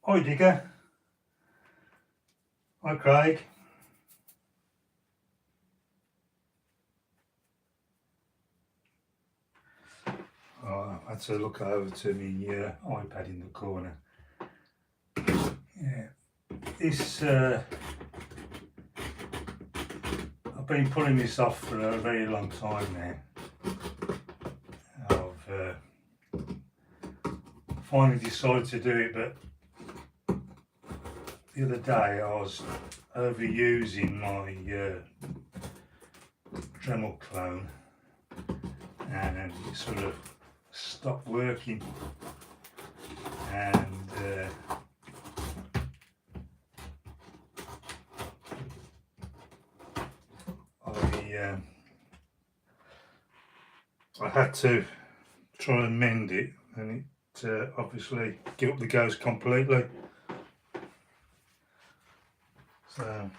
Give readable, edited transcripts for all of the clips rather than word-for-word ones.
Hi Digger. Hi Craig. Oh, I had to look over to my iPad in the corner. Yeah, this I've been putting this off for a very long time now. I've finally decided to do it, but the other day I was overusing my Dremel clone and it sort of stopped working, and I had to try and mend it, and it obviously give up the ghost completely. So I'm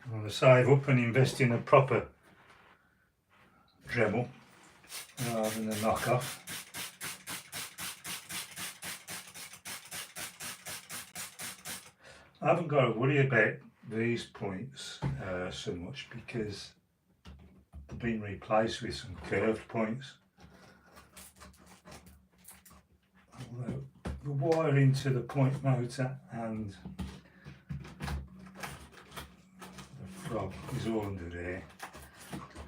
going to save up and invest in a proper Dremel rather than a knockoff. I haven't got to worry about these points so much because they've been replaced with some curved points. Although the wire into the point motor and the frog is all under there,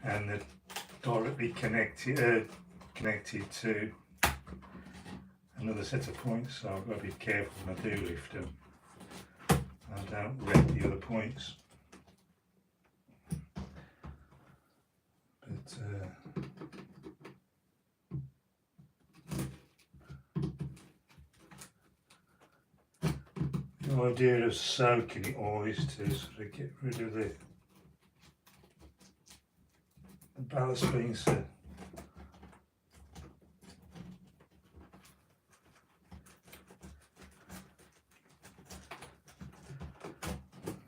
and they're directly connected to another set of points, so I've got to be careful when I do lift them I don't wreck the other points. But the idea of soaking it all is to sort of get rid of the ballast being set.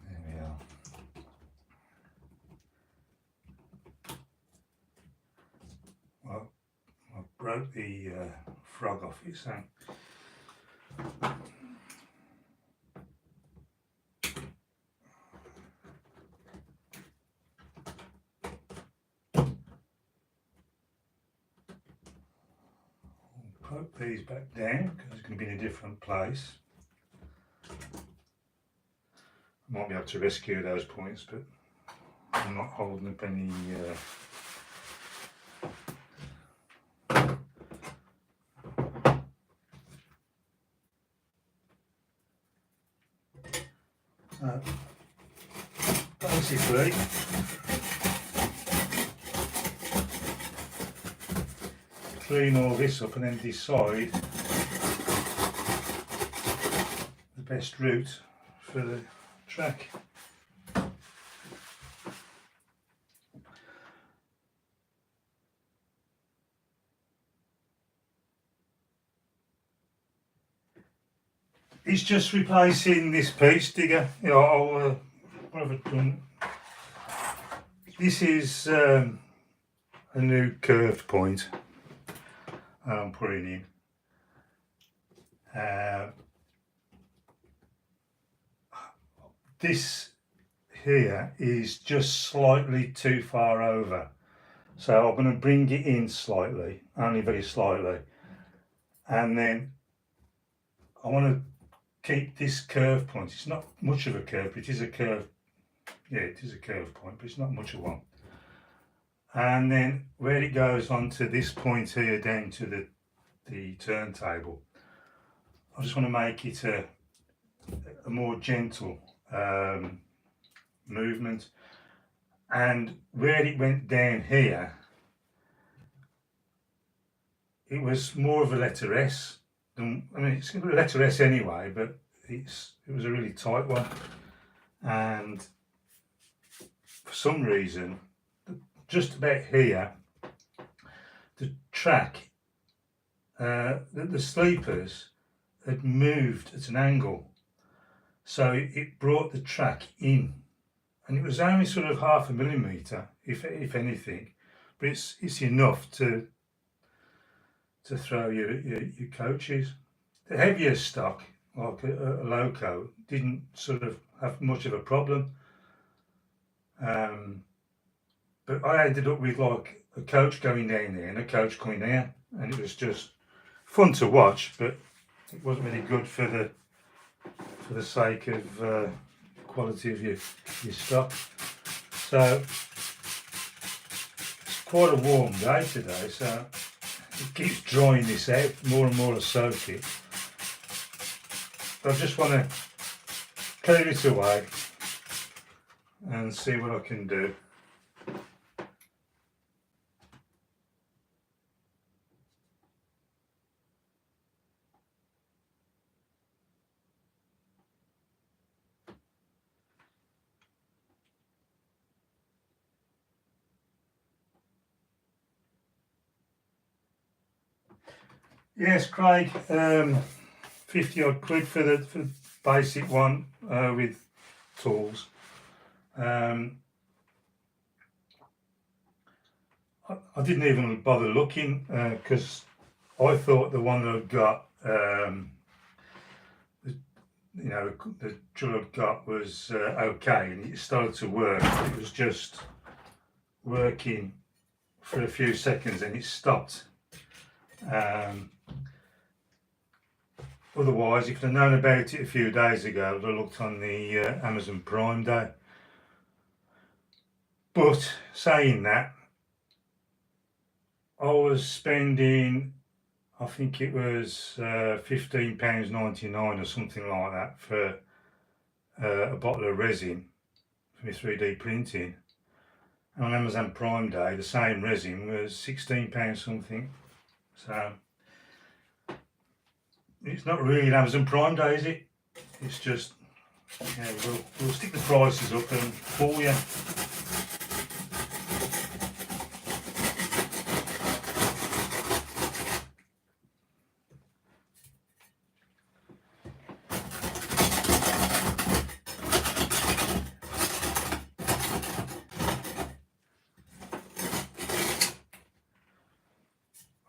There we are. Well, I broke the frog off it, so put these back down because it's going to be in a different place. I might be able to rescue those points, but I'm not holding up any basically clean all this up and then decide the best route for the track. It's just replacing this piece, Digger. You know, what have I done? This is a new curved point I'm putting in. This here is just slightly too far over, so I'm going to bring it in slightly, only very slightly, and then I want to keep this curve point. It's not much of a curve, but it is a curve. Yeah, it is a curve point, but it's not much of one. And then where it goes onto this point here down to the turntable, I just want to make it a more gentle movement. And where it went down here, it was more of a letter S than, I mean, it's a letter S anyway, but it was a really tight one. And for some reason, just about here, the track, the sleepers had moved at an angle, so it brought the track in, and it was only sort of 0.5 millimetre, if anything, but it's enough to throw your coaches. The heavier stock like a loco, didn't sort of have much of a problem. But I ended up with like a coach going down there and a coach coming down, and it was just fun to watch, but it wasn't really good for the sake of quality of your stock. So it's quite a warm day today, so it keeps drying this out more and more. I soak it. But I just want to clear it away and see what I can do. Yes, Craig, 50 odd quid for the basic one with tools. I didn't even bother looking because I thought the one that I'd got, the drill I'd got was okay, and it started to work. It was just working for a few seconds and it stopped. Otherwise, if I'd known about it a few days ago, I'd have looked on the Amazon Prime Day. But saying that, I was spending, I think it was £15.99 or something like that for a bottle of resin for my 3D printing. And on Amazon Prime Day, the same resin was £16 something. So it's not really an Amazon Prime Day, is it? It's just, yeah, we'll stick the prices up and fool you.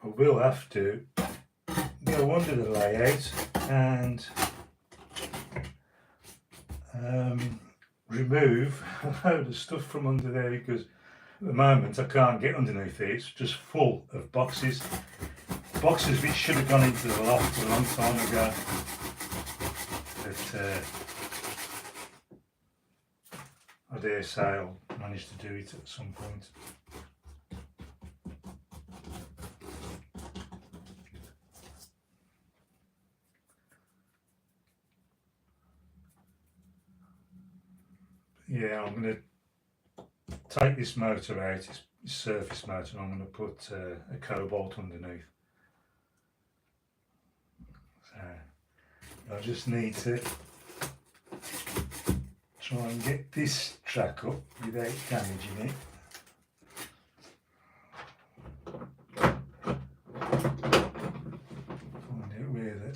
I will have to go under the layout and remove a load of stuff from under there, because at the moment I can't get underneath it. It's just full of boxes which should have gone into the loft a long time ago, but I dare say I'll manage to do it at some point. Yeah, I'm going to take this motor out, it's surface motor, and I'm going to put a cobalt underneath. So I just need to try and get this track up without damaging it. Find out where the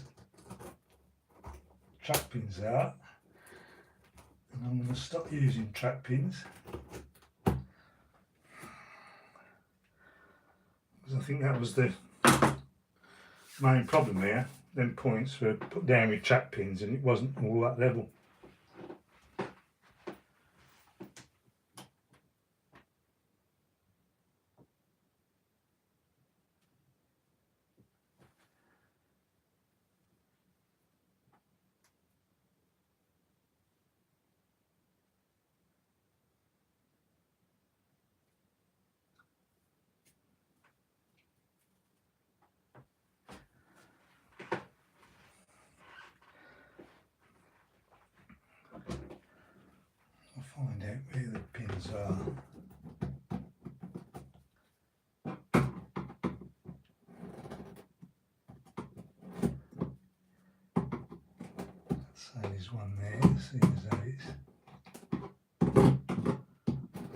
track pins are. And I'm going to stop using track pins, because I think that was the main problem here. Them points were put down with track pins and it wasn't all that level. Find out where the pins are. So there's one there, see as that is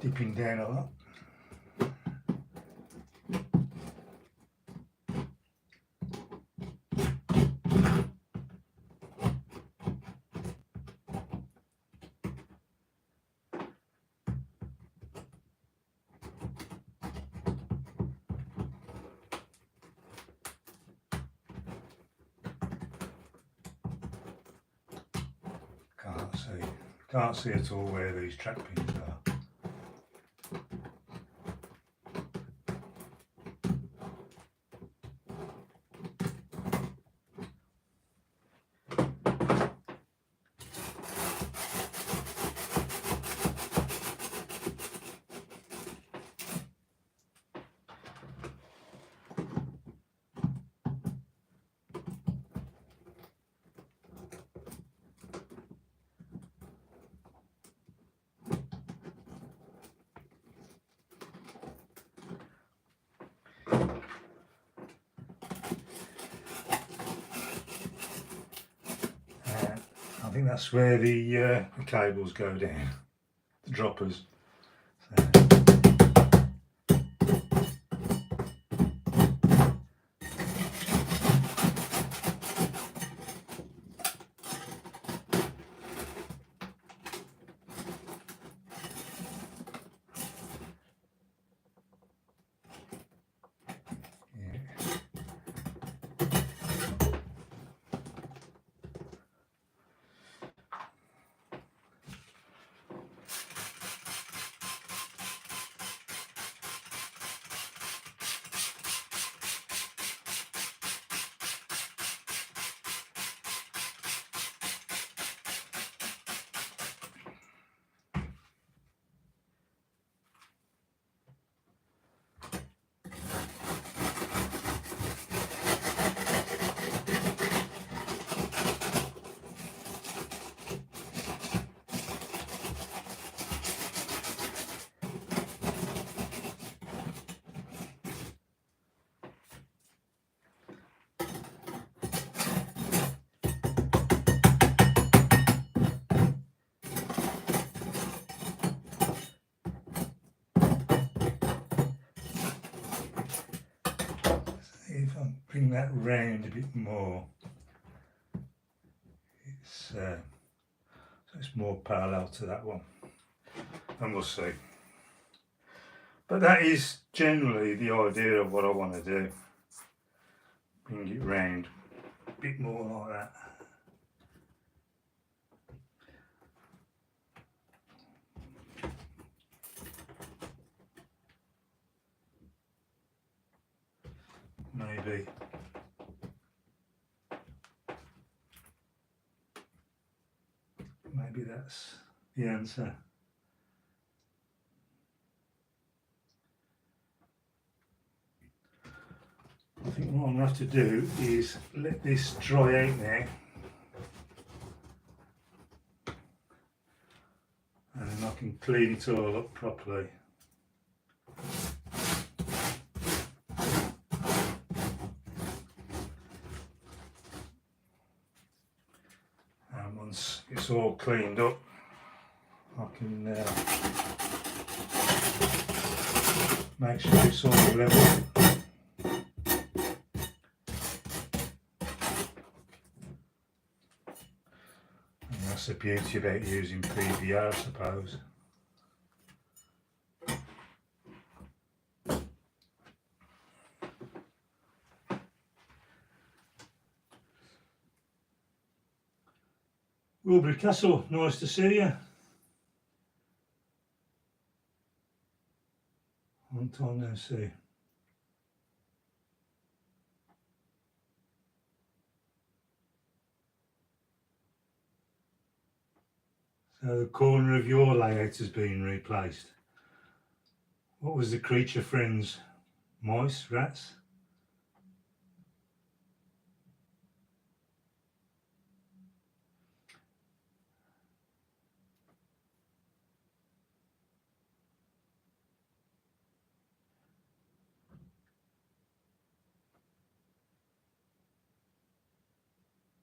dipping down a lot. Can't see at all where these track pins are. I think that's where the cables go down, the droppers. So. If I bring that round a bit more, so it's more parallel to that one, and we'll see. But that is generally the idea of what I want to do. Bring it round a bit more like that. Maybe that's the answer. I think what I'm going to have to do is let this dry out now, and then I can clean it all up properly. And once it's all cleaned up, I can make sure it's all level. And that's the beauty about using PVR, I suppose. Wilbury Castle, nice to see you. Long time no see. So the corner of your layout has been replaced. What was the creature friends? Mice? Rats?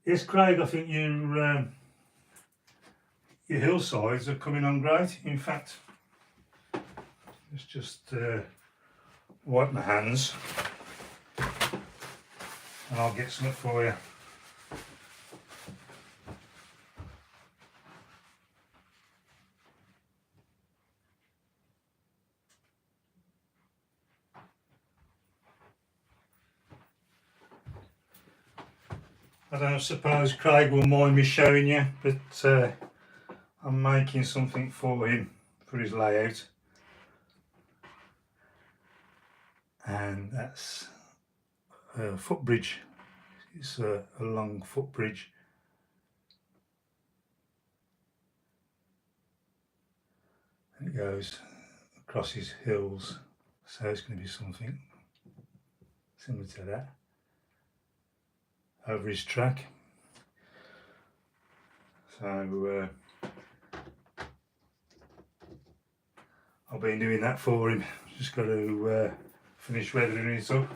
Yes, Craig, I think your hillsides are coming on great. In fact, let's just wipe my hands and I'll get something for you. I don't suppose Craig will mind me showing you, but I'm making something for him for his layout, and that's a footbridge. It's a long footbridge. And it goes across his hills, so it's going to be something similar to that over his track. So I've been doing that for him. Just got to finish weathering it up.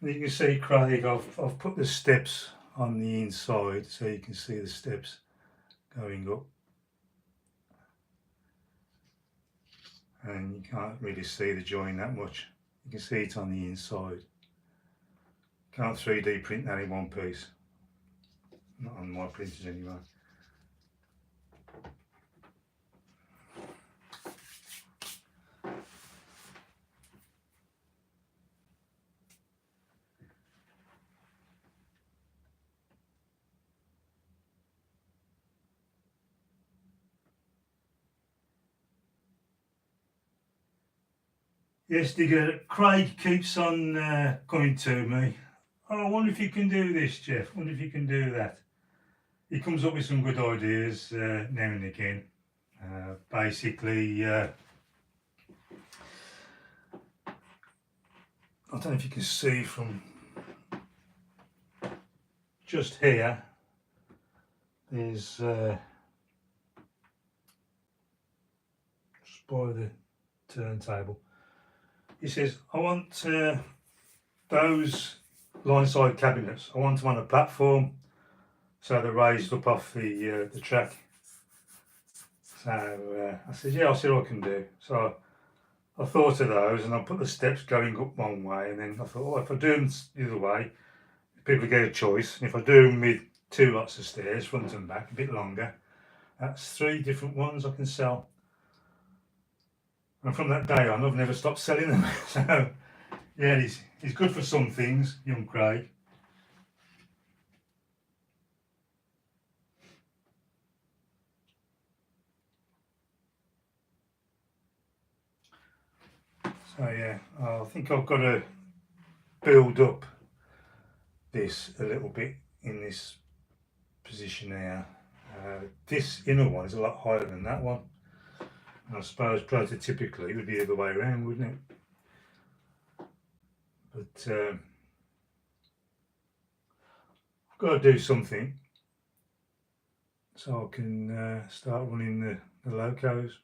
And you can see, Craig, I've put the steps on the inside so you can see the steps going up, and you can't really see the join that much. You can see it on the inside. Can't 3D print that in one piece, not on my printers anyway. Yes, Digger, Craig keeps on coming to me. Oh, I wonder if you can do this, Jeff. I wonder if you can do that. He comes up with some good ideas now and again. Basically, I don't know if you can see from just here, there's just by the turntable. He says, I want those line side cabinets, I want them on a platform so they're raised up off the track. So I said, yeah, I'll see what I can do. So I thought of those, and I put the steps going up one way, and then I thought, oh, if I do them the other way, people get a choice. And if I do them with 2 lots of stairs, front and back, a bit longer, that's 3 different ones I can sell. And from that day on, I've never stopped selling them. So yeah, he's good for some things, young Craig. So yeah, I think I've got to build up this a little bit in this position here. This inner one is a lot higher than that one. And I suppose prototypically it would be the other way around, wouldn't it? But I've got to do something so I can start running the locos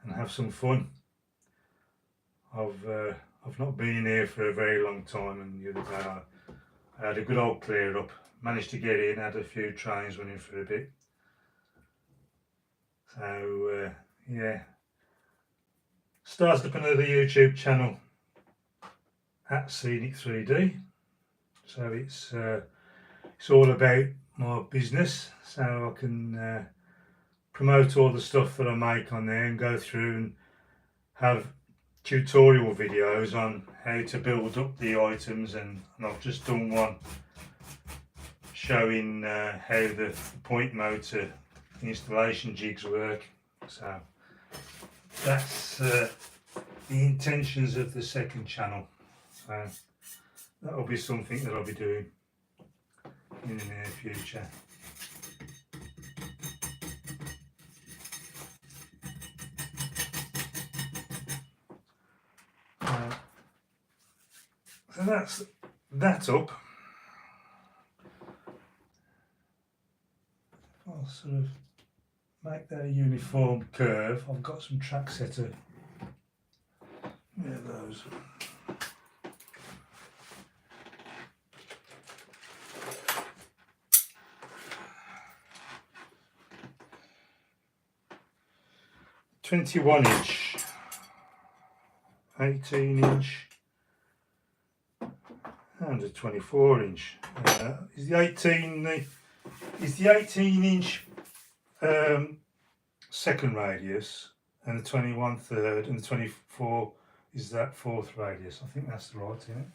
and have some fun. I've not been in here for a very long time, and the other day I had a good old clear up, managed to get in, had a few trains running for a bit. So yeah, started up another YouTube channel at Scenic 3D. So it's all about my business, so I can promote all the stuff that I make on there and go through and have tutorial videos on how to build up the items, and I've just done one showing how the point motor installation jigs work. So that's the intentions of the second channel. So that'll be something that I'll be doing in the near future. So that's that up. I'll sort of make that a uniform curve. I've got some track setter. Yeah, those. .21" 18-inch and a 24-inch. Is the 18-inch second radius, and the 21 third, and the 24 is that fourth radius? I think that's the right, isn't it?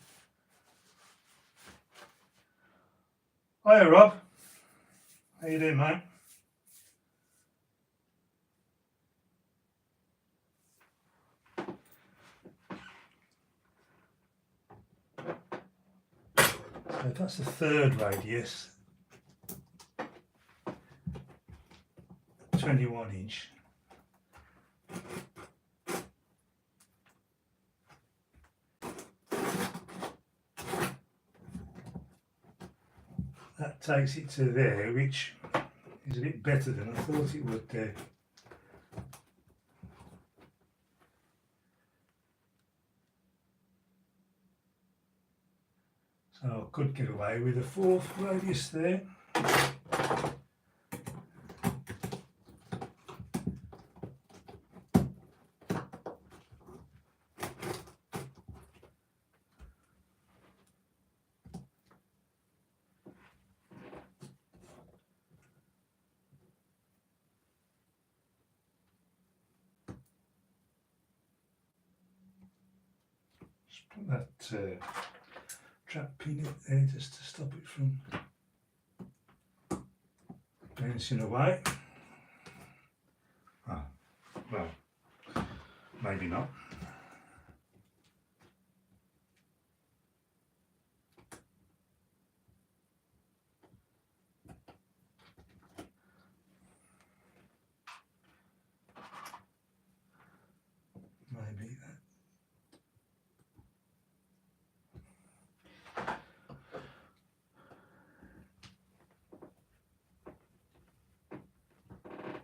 Hiya Rob, how you doing, mate? So that's the third radius, 21-inch. That takes it to there, which is a bit better than I thought it would do. So I could get away with a fourth radius there. Just put that trap pin in there just to stop it from bouncing away. Ah, well, maybe not. Maybe that.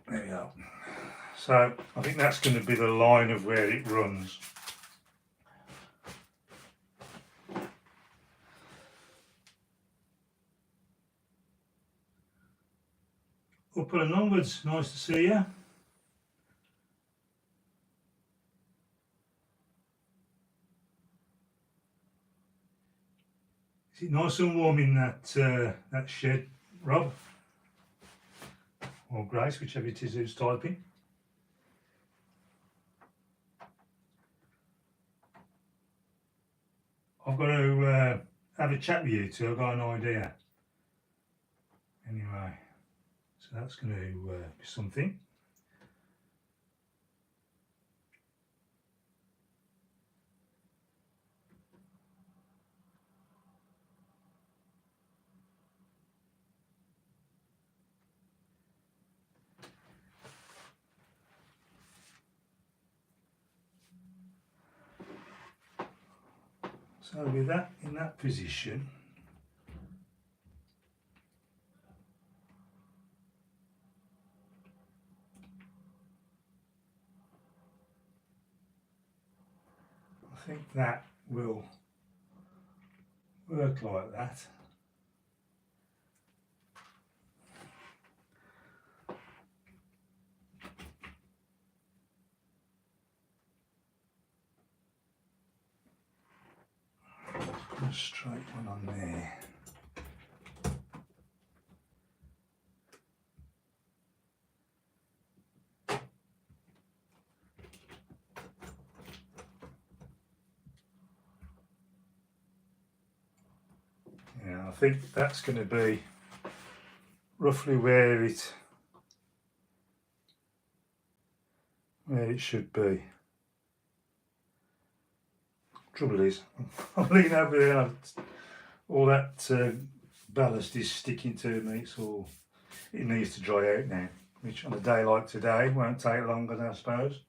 There we go. So I think that's going to be the line of where it runs. Upward and onwards, nice to see you. Is it nice and warm in that shed, Rob? Or Grace, whichever it is who's typing. I've got to have a chat with you two, I've got an idea. Anyway, so that's going to be something. So with that in that position, I think that will work like that. Put a straight one on there. Yeah, I think that's going to be roughly where it should be. Trouble is, I'll lean over there and all that ballast is sticking to me. It needs to dry out now, which on a day like today won't take longer than I suppose.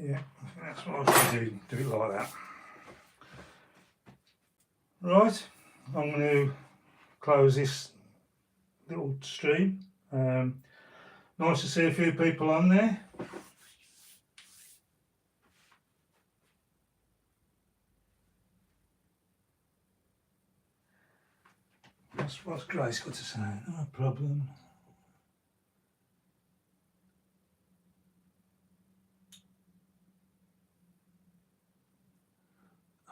Yeah, I think that's what I was going to do it like that. Right, I'm going to close this little stream. Nice to see a few people on there. What's Grace got to say? No problem.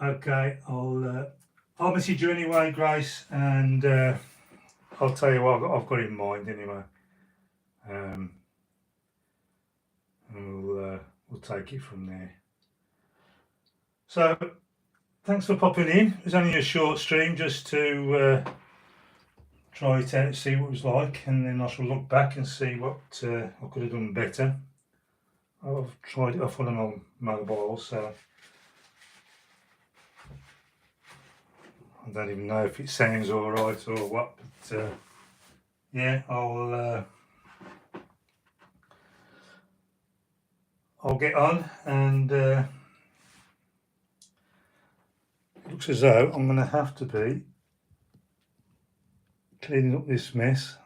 Okay, I'll message you anyway, Grace, and I'll tell you what I've got in mind anyway. And we'll take it from there. So thanks for popping in. It was only a short stream just to try it out, see what it was like, and then I shall look back and see what I could have done better. I've tried it off on my mobile, so I don't even know if it sounds alright or what, but yeah, I'll get on, and it looks as though I'm going to have to be cleaning up this mess,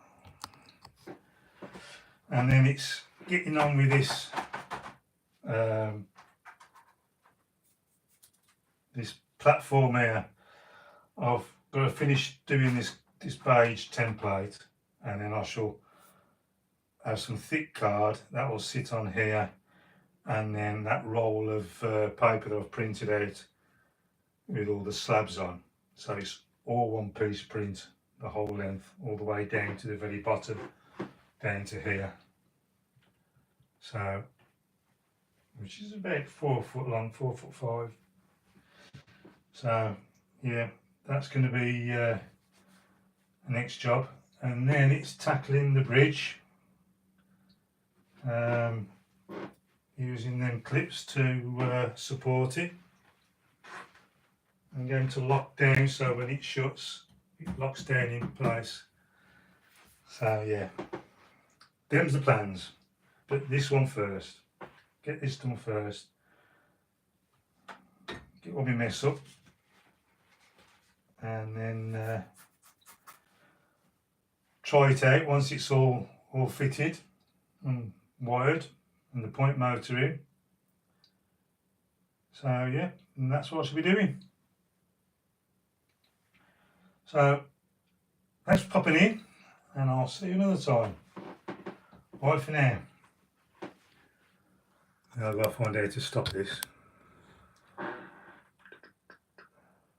and then it's getting on with this this platform here. I've got to finish doing this beige template, and then I shall have some thick card that will sit on here, and then that roll of paper that I've printed out with all the slabs on, so it's all one piece print, the whole length, all the way down to the very bottom, down to here. So, which is about 4 foot long, 4'5". So yeah, that's going to be the next job, and then it's tackling the bridge, using them clips to support it. I'm going to lock down so when it shuts, it locks down in place. So yeah, them's the plans, but this one first. Get this done first. Get all my mess up, and then try it out once it's all fitted and wired and the point motor in. So yeah, and that's what I should be doing. So thanks for popping in, and I'll see you another time. Bye for now. I've got to find out how to stop this.